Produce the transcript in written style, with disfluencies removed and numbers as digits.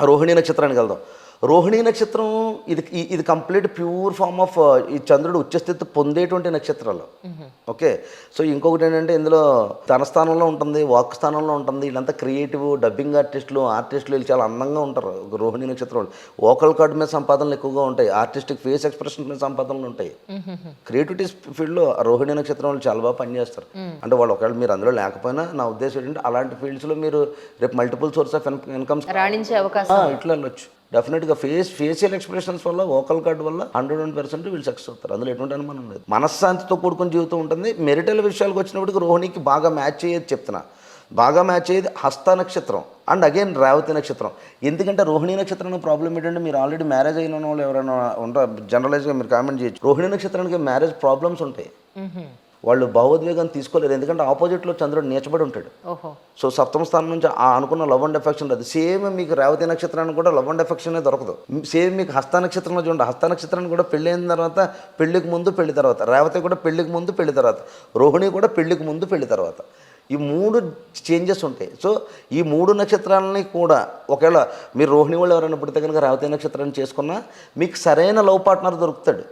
ఆ రోహిణి నక్షత్రానికి వెళ్దాం. రోహిణీ నక్షత్రం ఇది కంప్లీట్ ప్యూర్ ఫార్మ్ ఆఫ్ ఈ చంద్రుడు ఉచ్చస్థితి పొందేటువంటి నక్షత్రాలు. ఓకే. సో ఇంకొకటి ఏంటంటే ఇందులో ధన స్థానంలో ఉంటుంది, వాక్ స్థానంలో ఉంటుంది. వీళ్ళంతా క్రియేటివ్ డబ్బింగ్ ఆర్టిస్టులు వీళ్ళు చాలా అందంగా ఉంటారు రోహిణీ నక్షత్రం వాళ్ళు. వోకల్ కార్డ్ మీద సంపాదనలు ఎక్కువగా ఉంటాయి, ఆర్టిస్టిక్ ఫేస్ ఎక్స్ప్రెషన్ మీద సంపాదనలు ఉంటాయి. క్రియేటివిటీ ఫీల్డ్లో రోహిణీ నక్షత్రం వాళ్ళు చాలా బాగా పనిచేస్తారు. అంటే వాళ్ళు ఒకవేళ మీరు అందులో లేకపోయినా నా ఉద్దేశం ఏంటంటే అలాంటి ఫీల్డ్స్లో మీరు రేపు మల్టిపుల్ సోర్స్ ఆఫ్ ఇన్కమ్స్ రాణించే అవకాశం ఇట్లా వెళ్ళొచ్చు. డెఫినెట్గా ఫేషియల్ ఎక్స్ప్రెషన్స్ వల్ల వోకల్ కార్డ్ వల్ల 101% వీళ్ళు సక్సెస్ అవుతారు. అందులో ఎటువంటి అనుమానం లేదు. మనశ్శాంతితో కూడుకున్న జీవితం ఉంటుంది. మెరిటల్ విషయాలకు వచ్చినప్పటికి రోహిణికి బాగా మ్యాచ్ అయ్యేది చెప్తున్నా. బాగా మ్యాచ్ అయ్యేది హస్త నక్షత్రం అండ్ అగైన్ రేవతి నక్షత్రం. ఎందుకంటే రోహిణీ నక్షత్రం ప్రాబ్లం ఏంటంటే మీరు ఆల్రెడీ మ్యారేజ్ అయిన వాళ్ళు ఎవరైనా ఉంటారు, జనరలైజ్గా మీరు కామెంట్ చేయొచ్చు. రోహిణీ నక్షత్రానికి మ్యారేజ్ ప్రాబ్లమ్స్ ఉంటాయి. వాళ్ళు భావోద్వేగాన్ని తీసుకోలేరు, ఎందుకంటే ఆపోజిట్లో చంద్రుడు నీచబడి ఉంటాడు. సో సప్తమ స్థానం నుంచి ఆ అనుకున్న లవ్ అండ్ ఎఫెక్షన్ రాదు. సేమ్ మీకు రేవతి నక్షత్రానికి కూడా లవ్ అండ్ ఎఫెక్షన్ దొరకదు. సేమ్ మీకు హస్త నక్షత్రంలో చూడండి, హస్త నక్షత్రానికి కూడా పెళ్ళి అయిన తర్వాత, పెళ్లికి ముందు పెళ్లి తర్వాత, రేవతి కూడా పెళ్లికి ముందు పెళ్లి తర్వాత, రోహిణి కూడా పెళ్లికి ముందు పెళ్లి తర్వాత. ఈ 3 చేంజెస్ ఉంటాయి. సో ఈ 3 నక్షత్రాలని కూడా ఒకవేళ మీరు రోహిణి వాళ్ళు ఎవరైనా పుడితే కనుక రేవతి నక్షత్రాన్ని చేసుకున్నా మీకు సరైన లవ్ పార్ట్నర్ దొరుకుతాడు.